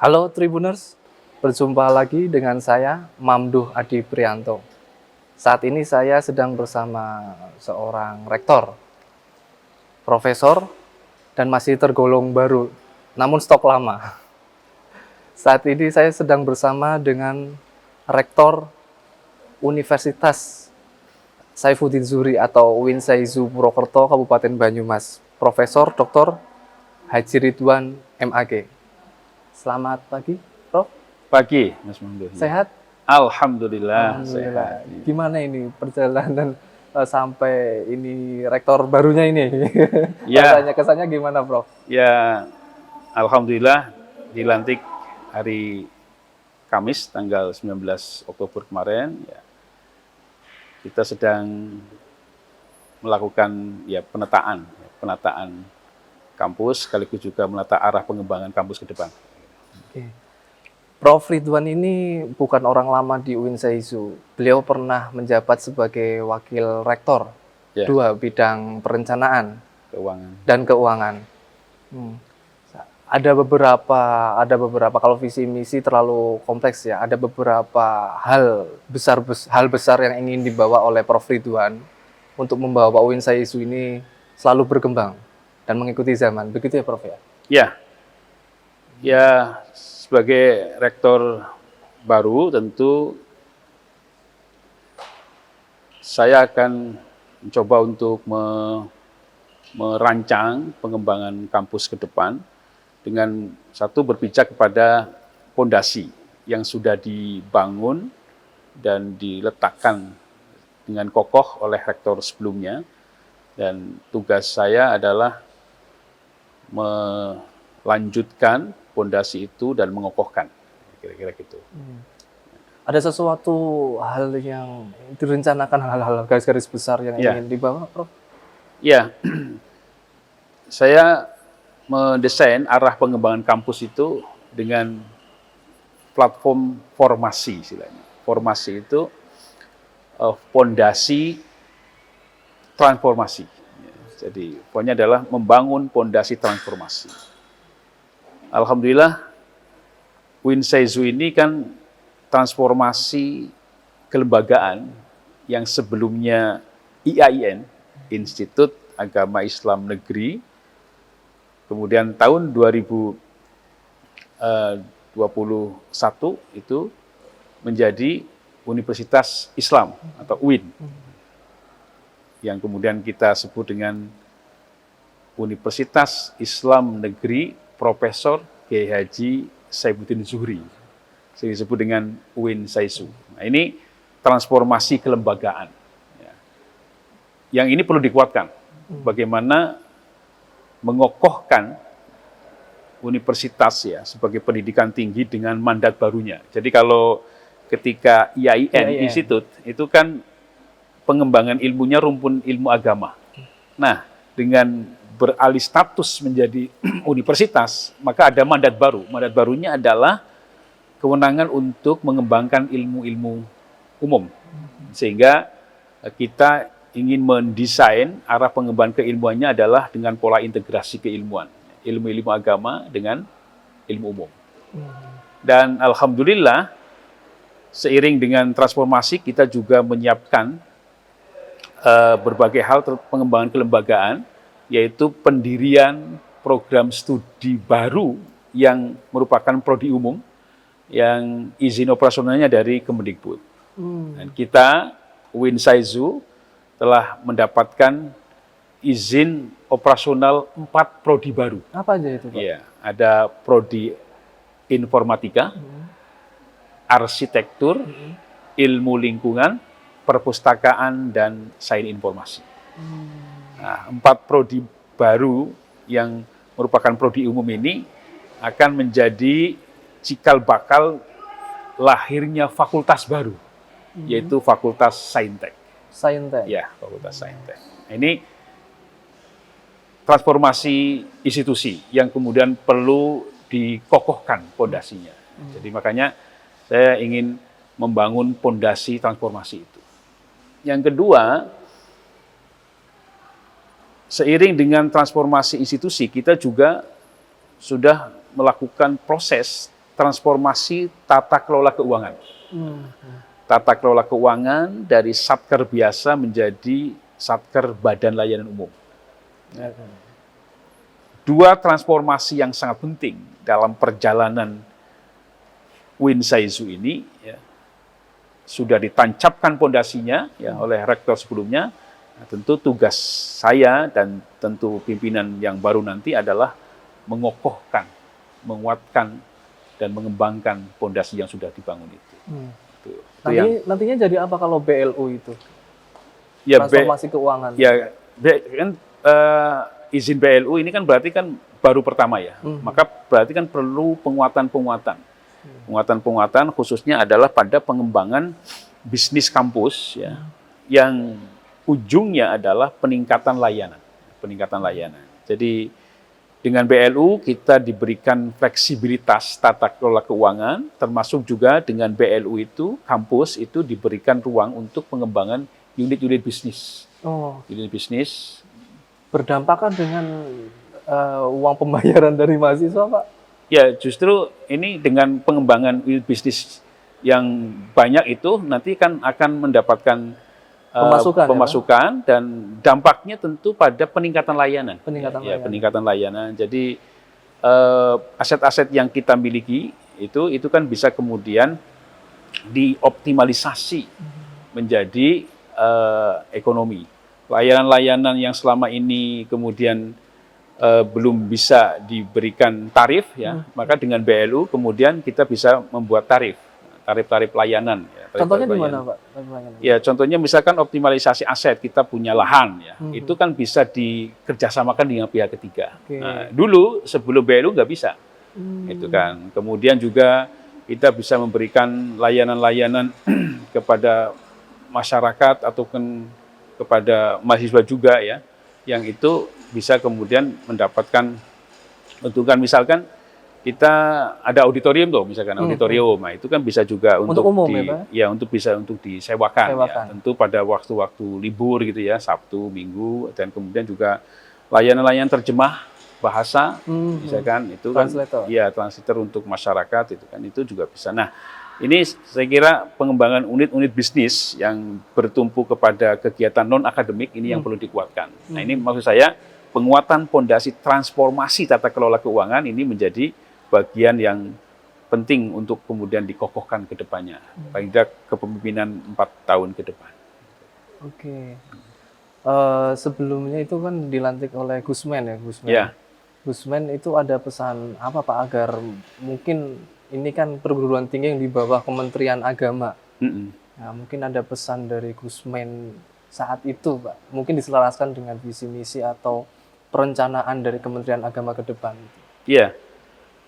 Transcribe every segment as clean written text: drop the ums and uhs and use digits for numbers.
Halo Tribuners, berjumpa lagi dengan saya Mamduh Adi Prianto. Saat ini saya sedang bersama seorang rektor, profesor, dan masih tergolong baru, namun stok lama. Saat ini saya sedang bersama dengan rektor Universitas Saifuddin Zuhri atau UIN Saizu Purwokerto, Kabupaten Banyumas, Profesor Dr. Haji Ridwan MAG. Selamat pagi, Prof. Pagi, Mas Mamduh. Sehat? Alhamdulillah, Alhamdulillah. sehat. Gimana ini perjalanan sampai ini rektor barunya ini? Ya. Kesannya gimana, Prof? Ya, alhamdulillah dilantik hari Kamis tanggal 19 Oktober kemarin. Ya, kita sedang melakukan penataan kampus, sekaligus juga menata arah pengembangan kampus ke depan. Oke. Prof. Ridwan ini bukan orang lama di UIN Saizu. Beliau pernah menjabat sebagai wakil rektor, Ya. 2 bidang perencanaan Keuangan. dan keuangan. Ada beberapa kalau visi misi terlalu kompleks ya. Ada beberapa hal besar yang ingin dibawa oleh Prof. Ridwan untuk membawa UIN Saizu ini selalu berkembang dan mengikuti zaman. Begitu ya, Prof ya? Ya, sebagai rektor baru tentu saya akan mencoba untuk merancang pengembangan kampus ke depan dengan satu berpijak kepada fondasi yang sudah dibangun dan diletakkan dengan kokoh oleh rektor sebelumnya, dan tugas saya adalah melanjutkan fondasi itu dan mengokohkan, kira-kira gitu. Ada sesuatu hal yang direncanakan, hal-hal garis-garis besar yang ingin dibawa, Prof? Ya, saya mendesain arah pengembangan kampus itu dengan platform formasi istilahnya. Formasi itu fondasi transformasi. Jadi poinnya adalah membangun fondasi transformasi. Alhamdulillah UIN Saizu ini kan transformasi kelembagaan yang sebelumnya IAIN, Institut Agama Islam Negeri, kemudian tahun 2021 itu menjadi Universitas Islam atau UIN, yang kemudian kita sebut dengan Universitas Islam Negeri Profesor Kiai Haji Saifuddin Zuhri, sering disebut dengan UIN Saizu. Nah, ini transformasi kelembagaan. Yang ini perlu dikuatkan. Bagaimana mengokohkan universitas ya sebagai pendidikan tinggi dengan mandat barunya. Jadi kalau ketika IAIN Institut itu kan pengembangan ilmunya rumpun ilmu agama. Nah, dengan beralih status menjadi universitas, maka ada mandat baru. Mandat barunya adalah kewenangan untuk mengembangkan ilmu-ilmu umum. Sehingga kita ingin mendesain arah pengembangan keilmuannya adalah dengan pola integrasi keilmuan. Ilmu-ilmu agama dengan ilmu umum. Dan alhamdulillah, seiring dengan transformasi kita juga menyiapkan berbagai hal pengembangan kelembagaan, yaitu pendirian program studi baru yang merupakan prodi umum yang izin operasionalnya dari Kemendikbud. Dan kita UIN Saizu telah mendapatkan izin operasional 4 prodi baru. Apa aja itu, Pak? Ya, ada prodi informatika, arsitektur, ilmu lingkungan, perpustakaan, dan sains informasi. Nah, 4 prodi baru yang merupakan prodi umum ini akan menjadi cikal bakal lahirnya fakultas baru, yaitu Fakultas Saintek. Saintek. Ya, Fakultas Saintek. Ini transformasi institusi yang kemudian perlu dikokohkan fondasinya. Jadi makanya saya ingin membangun fondasi transformasi itu. Yang kedua, seiring dengan transformasi institusi, kita juga sudah melakukan proses transformasi tata kelola keuangan. Tata kelola keuangan dari satker biasa menjadi satker badan layanan umum. Dua transformasi yang sangat penting dalam perjalanan Win Saizu ini ya, sudah ditancapkan pondasinya ya, oleh rektor sebelumnya. Nah, tentu tugas saya dan tentu pimpinan yang baru nanti adalah mengokohkan, menguatkan, dan mengembangkan pondasi yang sudah dibangun itu. Itu Nantinya jadi apa kalau BLU itu? Ya, Transformasi keuangan. Ya, kan izin BLU ini kan berarti kan baru pertama ya. Maka berarti kan perlu penguatan-penguatan. Penguatan-penguatan khususnya adalah pada pengembangan bisnis kampus ya, yang ujungnya adalah peningkatan layanan. Peningkatan layanan. Jadi dengan BLU kita diberikan fleksibilitas tata kelola keuangan, termasuk juga dengan BLU itu kampus itu diberikan ruang untuk pengembangan unit-unit bisnis. Unit bisnis berdampak kan dengan uang pembayaran dari mahasiswa, Pak? Ya, justru ini dengan pengembangan unit bisnis yang banyak itu nanti kan akan mendapatkan pemasukan ya, dan dampaknya tentu pada peningkatan layanan. Peningkatan layanan. Jadi aset-aset yang kita miliki itu kan bisa kemudian dioptimalisasi menjadi ekonomi. Layanan-layanan yang selama ini kemudian belum bisa diberikan tarif ya, maka dengan BLU kemudian kita bisa membuat tarif layanan. Ya, contohnya di mana, Pak? Ya, contohnya misalkan optimalisasi aset, kita punya lahan ya, itu kan bisa dikerjasamakan dengan pihak ketiga. Nah, dulu sebelum BLU nggak bisa, itu kan. Kemudian juga kita bisa memberikan layanan-layanan kepada masyarakat ataupun kepada mahasiswa juga ya, yang itu bisa kemudian mendapatkan keuntungan. Misalkan kita ada auditorium tuh, misalkan auditorium, nah itu kan bisa juga untuk umum, untuk disewakan. Ya. Tentu pada waktu-waktu libur gitu ya, Sabtu, Minggu, dan kemudian juga layanan-layanan terjemah bahasa, misalkan itu kan, translator untuk masyarakat itu kan itu juga bisa. Nah, ini saya kira pengembangan unit-unit bisnis yang bertumpu kepada kegiatan non akademik ini yang perlu dikuatkan. Nah, ini maksud saya penguatan pondasi transformasi tata kelola keuangan ini menjadi bagian yang penting untuk kemudian dikokohkan ke depannya, paling tidak kepemimpinan 4 tahun ke depan. Oke. Sebelumnya itu kan dilantik oleh Gusmen ya, Gusmen. Ya. Gusmen itu ada pesan apa, Pak, agar mungkin ini kan perguruan tinggi yang di bawah Kementerian Agama. Nah, mungkin ada pesan dari Gusmen saat itu, Pak. Mungkin diselaraskan dengan visi misi atau perencanaan dari Kementerian Agama ke depan. Iya.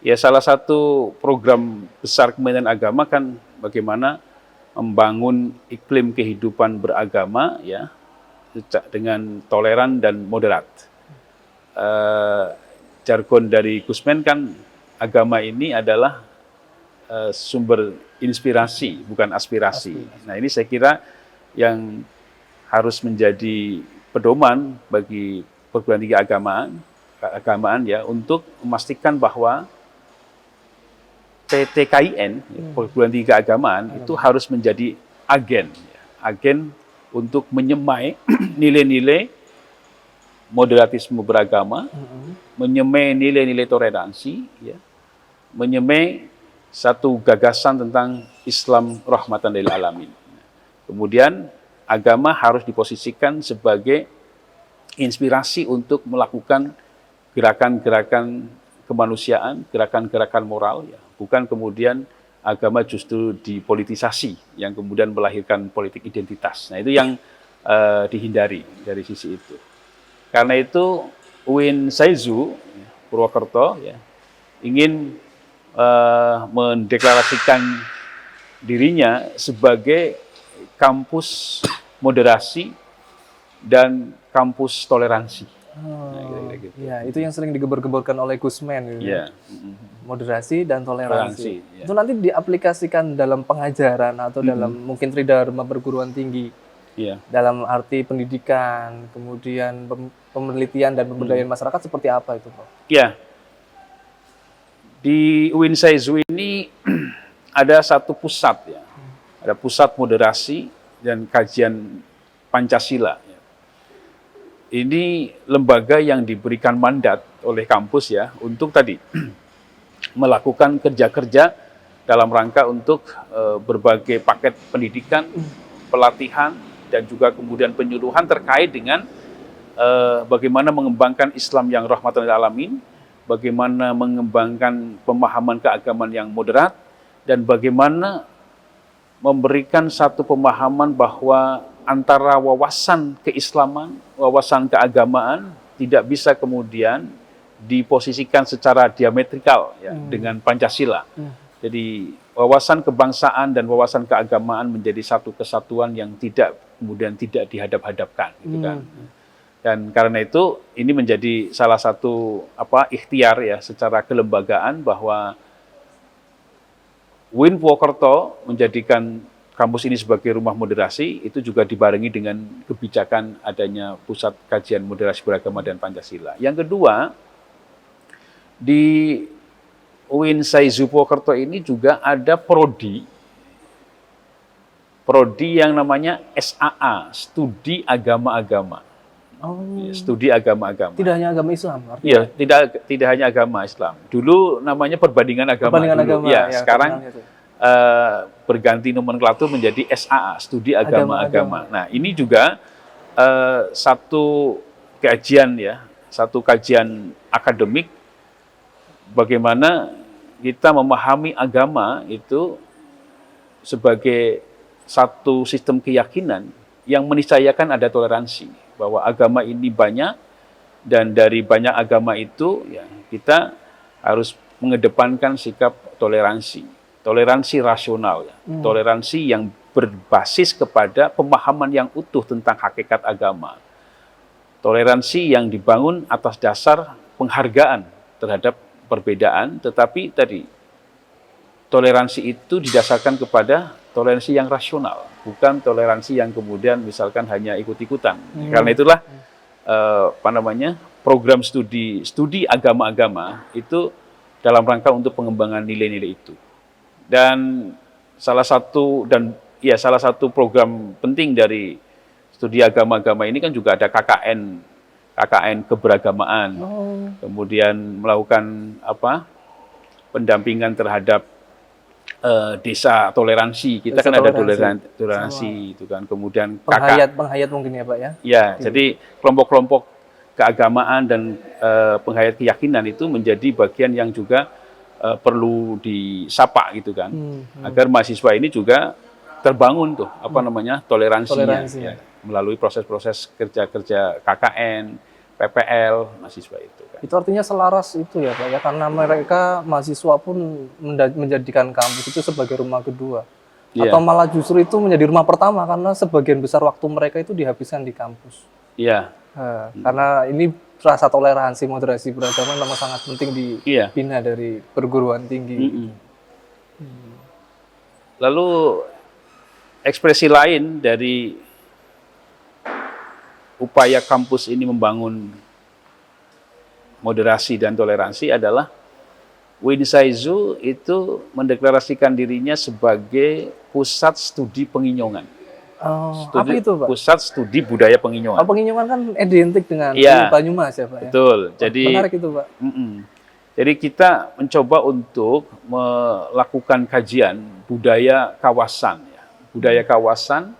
Ya, salah satu program besar Kementerian Agama kan bagaimana membangun iklim kehidupan beragama ya dengan toleran dan moderat. Jargon dari Gusmen kan agama ini adalah sumber inspirasi, bukan aspirasi. Nah, ini saya kira yang harus menjadi pedoman bagi perguruan tinggi keagamaan ya, untuk memastikan bahwa PTKIN, perguruan tinggi keagamaan, itu harus menjadi agen untuk menyemai nilai-nilai moderatisme beragama, menyemai nilai-nilai toleransi, ya, menyemai satu gagasan tentang Islam rahmatan lil alamin. Kemudian agama harus diposisikan sebagai inspirasi untuk melakukan gerakan-gerakan kemanusiaan, gerakan-gerakan moral, ya. Bukan kemudian agama justru dipolitisasi, yang kemudian melahirkan politik identitas. Nah, itu yang dihindari dari sisi itu. Karena itu UIN Saizu Purwokerto ya, ingin mendeklarasikan dirinya sebagai kampus moderasi dan kampus toleransi. Nah, gitu. Ya, itu yang sering digembar-gemborkan oleh Gusmen. Gitu. Ya. Moderasi dan toleransi. Ya. Itu nanti diaplikasikan dalam pengajaran atau dalam mungkin tridharma perguruan tinggi. Ya. Dalam arti pendidikan, kemudian penelitian dan pemberdayaan masyarakat seperti apa itu, Prof? Ya. Di UIN Saizu ini ada satu pusat ya, ada pusat moderasi dan kajian Pancasila. Ini lembaga yang diberikan mandat oleh kampus ya untuk tadi melakukan kerja-kerja dalam rangka untuk berbagai paket pendidikan, pelatihan, dan juga kemudian penyuluhan terkait dengan bagaimana mengembangkan Islam yang rahmatan lil alamin, bagaimana mengembangkan pemahaman keagamaan yang moderat, dan bagaimana memberikan satu pemahaman bahwa antara wawasan keislaman, wawasan keagamaan tidak bisa kemudian diposisikan secara diametrikal ya, dengan Pancasila. Jadi wawasan kebangsaan dan wawasan keagamaan menjadi satu kesatuan yang kemudian tidak dihadap-hadapkan, gitu kan. Dan karena itu ini menjadi salah satu ikhtiar ya secara kelembagaan bahwa UIN Purwokerto menjadikan kampus ini sebagai rumah moderasi itu juga dibarengi dengan kebijakan adanya pusat kajian moderasi beragama dan Pancasila. Yang kedua, di UIN Saizu Purwokerto ini juga ada prodi yang namanya SAA, Studi Agama-Agama. Studi agama-agama. Tidak hanya agama Islam, artinya? Iya, tidak hanya agama Islam. Dulu namanya perbandingan agama. Ya, sekarang berganti nomenklatur menjadi SAA, Studi Agama-Agama. Nah, ini juga satu kajian ya, satu kajian akademik bagaimana kita memahami agama itu sebagai satu sistem keyakinan yang meniscayakan ada toleransi. Bahwa agama ini banyak, dan dari banyak agama itu ya kita harus mengedepankan sikap toleransi rasional ya, toleransi yang berbasis kepada pemahaman yang utuh tentang hakikat agama, toleransi yang dibangun atas dasar penghargaan terhadap perbedaan, tetapi tadi toleransi itu didasarkan kepada toleransi yang rasional, bukan toleransi yang kemudian misalkan hanya ikut-ikutan. Karena itulah program studi agama-agama itu dalam rangka untuk pengembangan nilai-nilai itu. Dan salah satu program penting dari studi agama-agama ini kan juga ada KKN keberagamaan. Kemudian melakukan pendampingan terhadap desa toleransi, kita desa kan ada toleransi itu kan, kemudian penghayat mungkin ya Pak ya. Ya, jadi kelompok-kelompok keagamaan dan penghayat keyakinan itu menjadi bagian yang juga perlu disapa gitu kan, agar mahasiswa ini juga terbangun tuh toleransinya. Ya, melalui proses-proses kerja-kerja KKN, PPL mahasiswa itu kan. Itu artinya selaras itu ya Pak ya, karena mereka mahasiswa pun menjadikan kampus itu sebagai rumah kedua. Atau malah justru itu menjadi rumah pertama karena sebagian besar waktu mereka itu dihabiskan di kampus. Iya. Karena ini rasa toleransi, moderasi beragama memang sangat penting dibina dari perguruan tinggi. Lalu ekspresi lain dari upaya kampus ini membangun moderasi dan toleransi adalah UIN Saizu itu mendeklarasikan dirinya sebagai pusat studi penginyongan. Apa itu Pak? Pusat studi budaya penginyongan. Penginyongan kan identik dengan Banyumas ya Pak ya? Betul. Jadi menarik itu Pak. Jadi kita mencoba untuk melakukan kajian budaya kawasan, budaya kawasan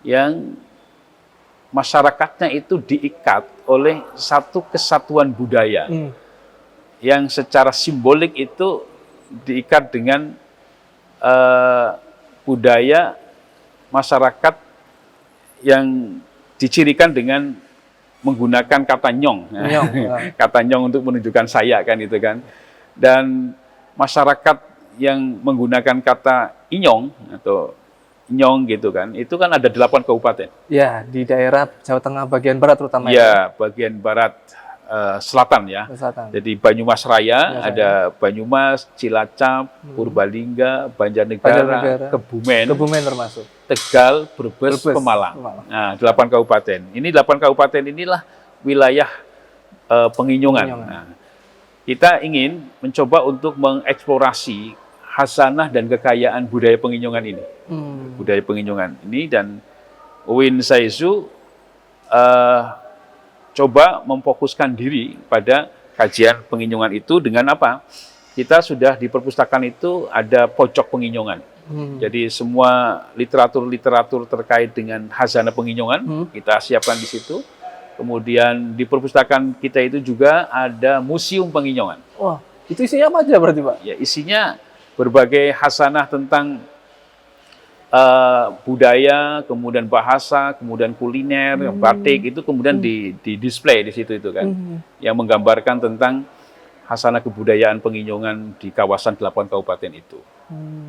yang masyarakatnya itu diikat oleh satu kesatuan budaya yang secara simbolik itu diikat dengan budaya masyarakat yang dicirikan dengan menggunakan kata nyong, kata nyong untuk menunjukkan saya kan itu kan, dan masyarakat yang menggunakan kata inyong atau nyong gitu kan, itu kan ada 8 kabupaten. Ya, di daerah Jawa Tengah bagian barat terutama. Ya, bagian barat selatan ya. Selatan. Jadi Banyumas Raya, ada Banyumas, Cilacap, Purbalingga, Banjarnegara, Kebumen termasuk. Tegal, Brebes, Pemalang. Nah, 8 kabupaten. Ini 8 kabupaten inilah wilayah penginyongan. Nah, kita ingin mencoba untuk mengeksplorasi hasanah dan kekayaan budaya Penginjongan ini. Budaya Penginjongan ini, dan UIN Saizu coba memfokuskan diri pada kajian Penginjongan itu dengan apa? Kita sudah di perpustakaan itu ada pojok Penginjongan. Jadi semua literatur-literatur terkait dengan hasanah Penginjongan kita siapkan di situ. Kemudian di perpustakaan kita itu juga ada Museum Penginjongan. Wah, itu isinya apa aja berarti, Pak? Ya, isinya berbagai hasanah tentang budaya, kemudian bahasa, kemudian kuliner, batik, itu kemudian di display di situ itu kan, yang menggambarkan tentang hasanah kebudayaan Penginjongan di kawasan 8 kabupaten itu.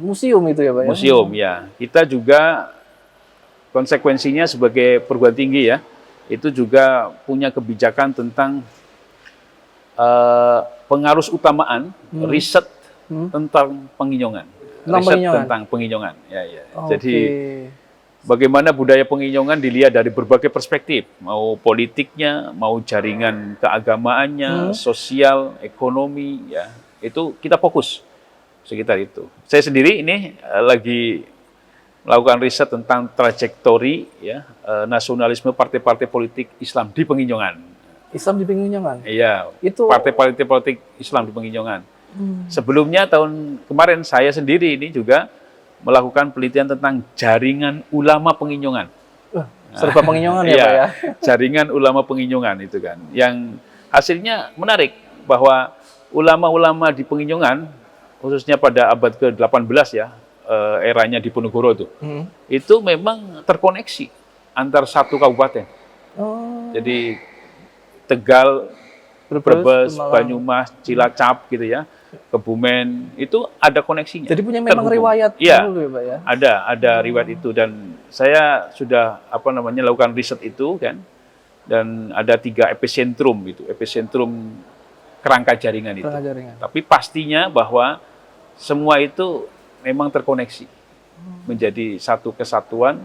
Museum itu ya, Pak? Museum ya. Kita juga konsekuensinya sebagai perguruan tinggi ya, itu juga punya kebijakan tentang pengarus utamaan riset tentang Penginjongan. Riset tentang Penginjongan. Ya, ya. Jadi bagaimana budaya Penginjongan dilihat dari berbagai perspektif, mau politiknya, mau jaringan keagamaannya, sosial, ekonomi, ya itu kita fokus sekitar itu. Saya sendiri ini lagi melakukan riset tentang trajektori ya nasionalisme partai-partai politik Islam di Penginjongan. Islam di Penginjongan? Iya, itu partai-partai politik Islam di Penginjongan. Sebelumnya tahun kemarin saya sendiri ini juga melakukan penelitian tentang jaringan ulama Penginjongan. Serba Penginjongan ya, iya, Pak ya? Jaringan ulama Penginjongan itu kan. Yang hasilnya menarik bahwa ulama-ulama di Penginjongan, khususnya pada abad ke-18 ya, eranya Diponegoro itu memang terkoneksi antar satu kabupaten. Jadi Tegal, Brebes, Banyumas, Cilacap gitu ya, Kebumen, itu ada koneksinya. Jadi punya memang riwayat ya, dulu ya, Pak ya? Ada riwayat itu, dan saya sudah lakukan riset itu kan, dan ada 3 epicentrum itu, epicentrum kerangka jaringan itu. Tapi pastinya bahwa semua itu memang terkoneksi menjadi satu kesatuan,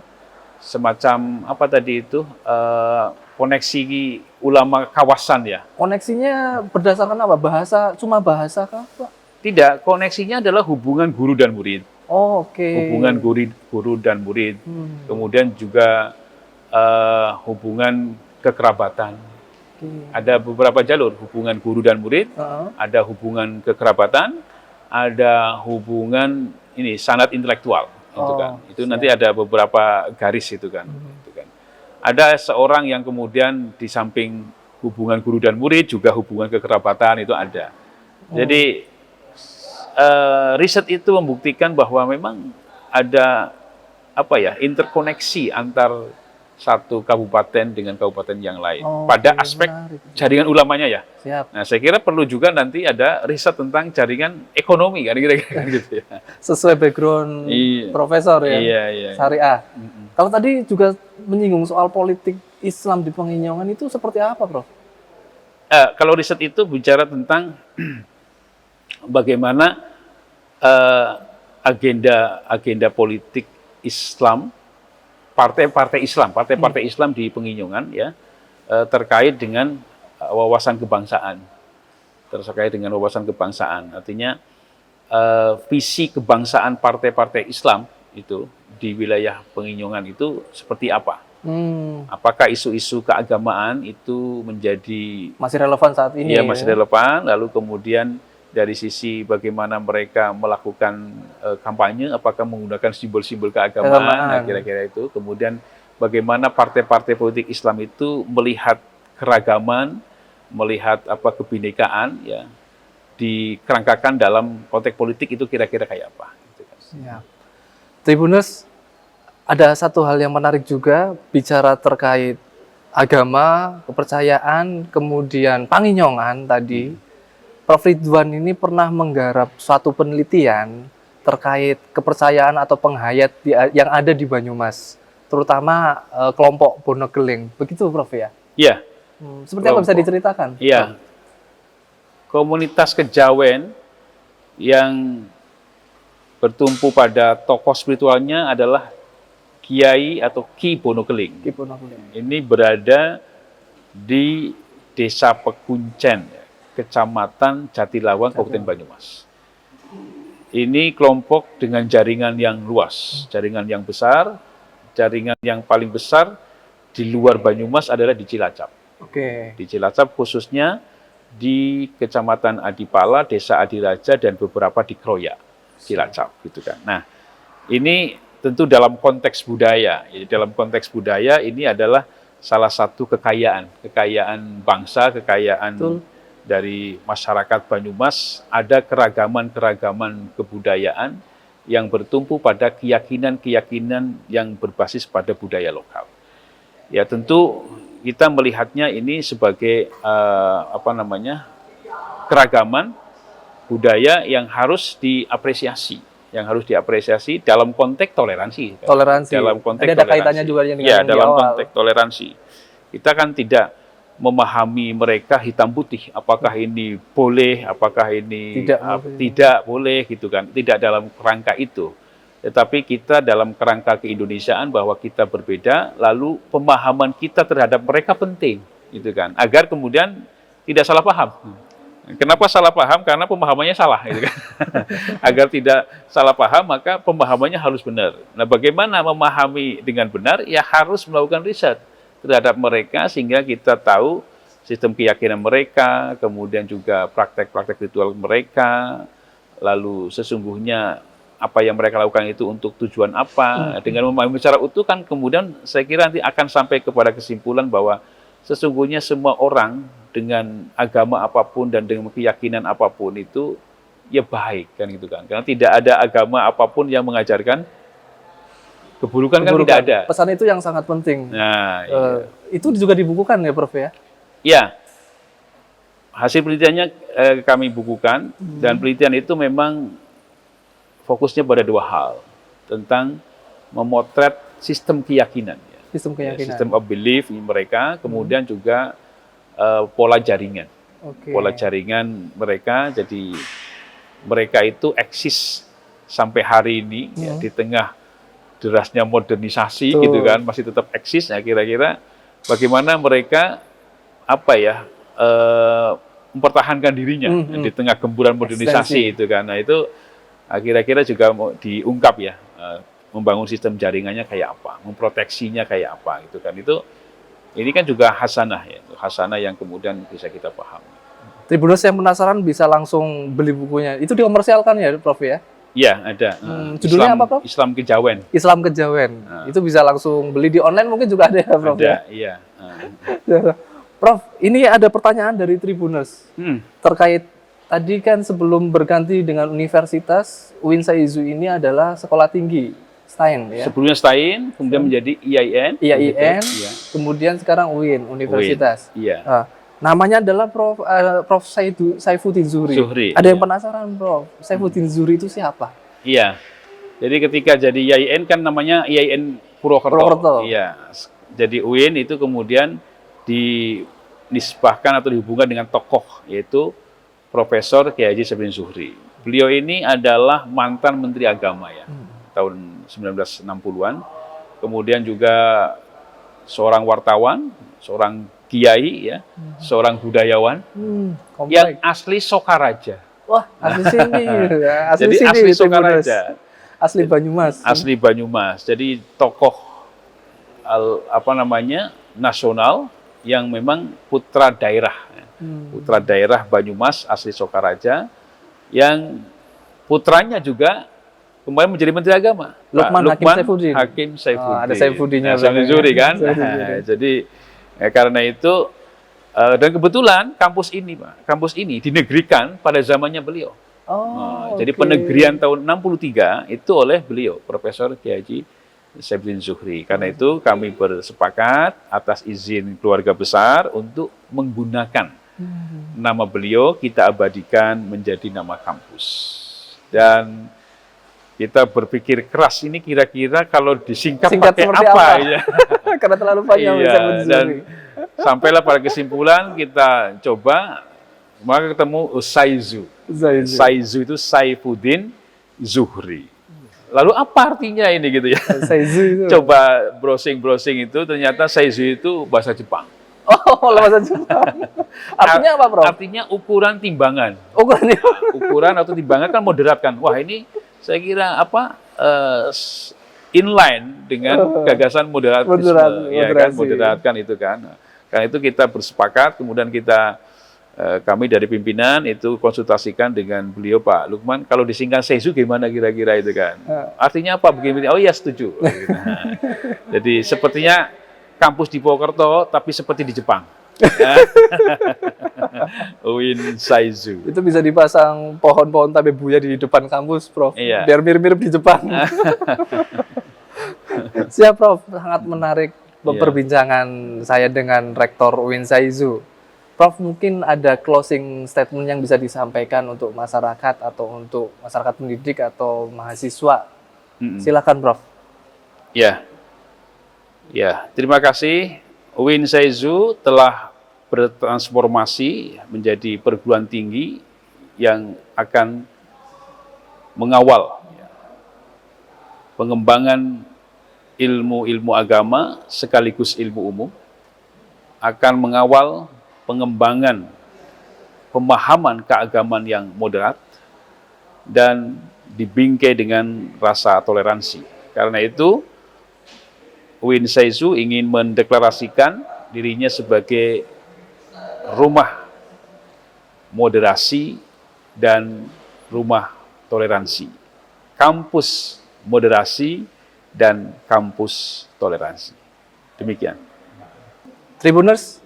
semacam apa tadi itu koneksi ulama kawasan ya. Koneksinya berdasarkan apa? Bahasa, cuma bahasa kah, Pak? Tidak, koneksinya adalah hubungan guru dan murid. Hubungan guru dan murid. Kemudian juga hubungan kekerabatan. Ada beberapa jalur, hubungan guru dan murid, ada hubungan kekerabatan, ada hubungan ini sanad intelektual, itu kan. Itu nanti ada beberapa garis itu kan. Ada seorang yang kemudian di samping hubungan guru dan murid juga hubungan kekerabatan itu ada. Jadi riset itu membuktikan bahwa memang ada interkoneksi antar satu kabupaten dengan kabupaten yang lain pada aspek jaringan ulamanya ya. Siap. Nah, saya kira perlu juga nanti ada riset tentang jaringan ekonomi kan kira-kira gitu ya. Sesuai background profesor ya. Iya. Syariah. Kalau tadi juga menyinggung soal politik Islam di Penginjongan itu seperti apa, Prof? Kalau riset itu bicara tentang bagaimana agenda politik Islam, partai-partai Islam di Penginjongan ya, terkait dengan wawasan kebangsaan. Artinya visi kebangsaan partai-partai Islam itu di wilayah Penginjongan itu seperti apa? Apakah isu-isu keagamaan itu masih relevan saat ini? Iya, masih relevan. Lalu kemudian dari sisi bagaimana mereka melakukan kampanye, apakah menggunakan simbol-simbol keagamaan, nah kira-kira itu. Kemudian bagaimana partai-partai politik Islam itu melihat keragaman, melihat kebinekaan, ya, dikerangkakan dalam konteks politik itu kira-kira kayak apa? Gitu kan. Ya. Tribuners, ada satu hal yang menarik juga bicara terkait agama, kepercayaan, kemudian Penginjongan tadi. Prof. Ridwan ini pernah menggarap suatu penelitian terkait kepercayaan atau penghayat yang ada di Banyumas, terutama kelompok Bonogeling. Begitu, Prof. ya? Iya. Seperti apa bisa diceritakan? Iya. Komunitas kejawen yang bertumpu pada tokoh spiritualnya adalah Kiai atau Ki Bonogeling. Ini berada di Desa Pekuncen. Kecamatan Jatilawang, Kabupaten Banyumas. Ini kelompok dengan jaringan yang luas, jaringan yang besar, jaringan yang paling besar di luar Banyumas adalah di Cilacap. Oke. Di Cilacap khususnya di Kecamatan Adipala, Desa Adiraja, dan beberapa di Kroya, Cilacap, gitu kan. Nah, ini tentu dalam konteks budaya. Jadi dalam konteks budaya ini adalah salah satu kekayaan bangsa, kekayaan Betul. dari masyarakat Banyumas. Ada keragaman kebudayaan yang bertumpu pada keyakinan-keyakinan yang berbasis pada budaya lokal. Ya tentu kita melihatnya ini sebagai keragaman budaya yang harus diapresiasi, dalam konteks toleransi. Toleransi. Dalam konteks ada toleransi. kaitannya juga dengan Ya, yang di dalam awal. konteks toleransi. Kita kan tidak memahami mereka hitam putih, apakah ini boleh, apakah ini tidak boleh, gitu kan. Tidak dalam kerangka itu. Tetapi kita dalam kerangka keindonesiaan bahwa kita berbeda, lalu pemahaman kita terhadap mereka penting, gitu kan. Agar kemudian tidak salah paham. Kenapa salah paham? Karena pemahamannya salah, gitu kan. Agar tidak salah paham, maka pemahamannya harus benar. Nah, bagaimana memahami dengan benar? Ya harus melakukan riset terhadap mereka sehingga kita tahu sistem keyakinan mereka, kemudian juga praktek-praktek ritual mereka, lalu sesungguhnya apa yang mereka lakukan itu untuk tujuan apa. Dengan memahami secara utuh kan kemudian saya kira nanti akan sampai kepada kesimpulan bahwa sesungguhnya semua orang dengan agama apapun dan dengan keyakinan apapun itu ya baik kan gitu kan. Karena tidak ada agama apapun yang mengajarkan keburukan. Kan tidak ada. Pesan itu yang sangat penting. Nah, itu juga dibukukan ya Prof ya? Ya. Hasil penelitiannya kami bukukan dan penelitian itu memang fokusnya pada dua hal, tentang memotret sistem keyakinan. Sistem keyakinan. System of belief mereka, kemudian juga pola jaringan. Pola jaringan mereka, jadi mereka itu eksis sampai hari ini ya, di tengah derasnya modernisasi gitu kan, masih tetap eksis. Nah, kira-kira bagaimana mereka mempertahankan dirinya di tengah gemburan modernisasi itu kan. Nah, itu kira-kira juga mau diungkap ya, membangun sistem jaringannya kayak apa, memproteksinya kayak apa gitu kan. Ini kan juga hasanah ya, hasanah yang kemudian bisa kita pahami. Tribuners yang penasaran bisa langsung beli bukunya. Itu dikomersialkan ya Prof ya? Iya, ada. Judulnya apa Prof? Islam Kejawen. Islam Kejawen. Itu bisa langsung beli di online mungkin juga ada ya Prof? Ada, iya. Prof, ini ada pertanyaan dari Tribuners terkait tadi kan sebelum berganti dengan universitas, UIN Saizu ini adalah sekolah tinggi Stein ya. Sebelumnya Stein, kemudian menjadi IAIN. IAIN, kemudian sekarang UIN Universitas. Iya. Namanya adalah Prof Saifuddin Zuhri. Ada yang penasaran Prof, Saifuddin Zuhri itu siapa? Iya. Jadi ketika jadi IAIN kan namanya IAIN Purwokerto. Iya. Jadi UIN itu kemudian dinisbahkan atau dihubungkan dengan tokoh yaitu Profesor Kiai Haji Saifuddin Zuhri. Beliau ini adalah mantan Menteri Agama ya, tahun 1960-an. Kemudian juga seorang wartawan, seorang kiai ya, seorang budayawan yang asli Sokaraja. Wah, asli sini. Jadi asli Sokaraja. Asli Banyumas. Asli Banyumas. Jadi tokoh nasional yang memang putra daerah. Putra daerah Banyumas asli Sokaraja yang putranya juga kemarin menjadi Menteri Agama. Lukman Hakim Saifuddin. Ada Saifuddinnya. Zuhri kan. Jadi karena itu dan kebetulan kampus ini dinegrikan pada zamannya beliau. Jadi penegrian tahun 63 itu oleh beliau, Profesor Kiai Haji Saifuddin Zuhri. Karena itu kami bersepakat atas izin keluarga besar untuk menggunakan nama beliau, kita abadikan menjadi nama kampus. Dan kita berpikir keras ini kira-kira kalau disingkat pakai apa ya? Karena terlalu panjang. Dan sampailah pada kesimpulan kita coba, maka ketemu Saizu. Saizu itu Saifuddin Zuhri. Lalu apa artinya ini gitu ya? Saizu itu. Coba browsing itu ternyata Saizu itu bahasa Jepang. Oh, lepasan Jepang. Artinya apa, Prof? Artinya ukuran timbangan. Ukurannya. Ukuran atau timbangan kan moderat kan. Wah, ini saya kira inline dengan gagasan moderatisme, ya kan, moderat kan itu kan. Karena itu kita bersepakat, kemudian kami dari pimpinan itu konsultasikan dengan beliau Pak Lukman, kalau disingkat Seizu gimana kira-kira itu kan. Artinya apa begini? Oh iya setuju. Jadi sepertinya kampus di Purwokerto tapi seperti di Jepang. Win Seizu. Itu bisa dipasang pohon-pohon tabebuya di depan kampus, Prof. Iya. Biar mirip-mirip di Jepang. Siap, Prof. Sangat menarik perbincangan saya dengan Rektor Win Seizu. Prof, mungkin ada closing statement yang bisa disampaikan untuk masyarakat atau untuk masyarakat pendidik atau mahasiswa. Silakan, Prof. Ya, terima kasih. Win Seizu telah bertransformasi menjadi perguruan tinggi yang akan mengawal pengembangan ilmu-ilmu agama sekaligus ilmu umum, akan mengawal pengembangan pemahaman keagamaan yang moderat dan dibingkai dengan rasa toleransi. Karena itu, Win Seizu ingin mendeklarasikan dirinya sebagai rumah moderasi dan rumah toleransi, kampus moderasi dan kampus toleransi. Demikian. Tribuners,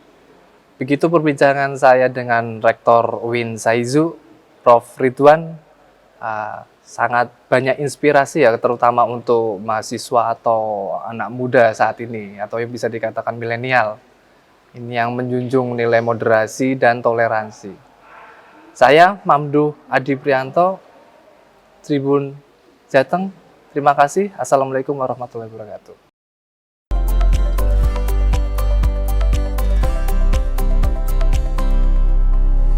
begitu perbincangan saya dengan Rektor Win Seizu, Prof. Ridwan. Sangat banyak inspirasi ya, terutama untuk mahasiswa atau anak muda saat ini, atau yang bisa dikatakan milenial. Ini yang menjunjung nilai moderasi dan toleransi. Saya, Mamduh Adi Prianto, Tribun Jateng. Terima kasih. Assalamualaikum warahmatullahi wabarakatuh.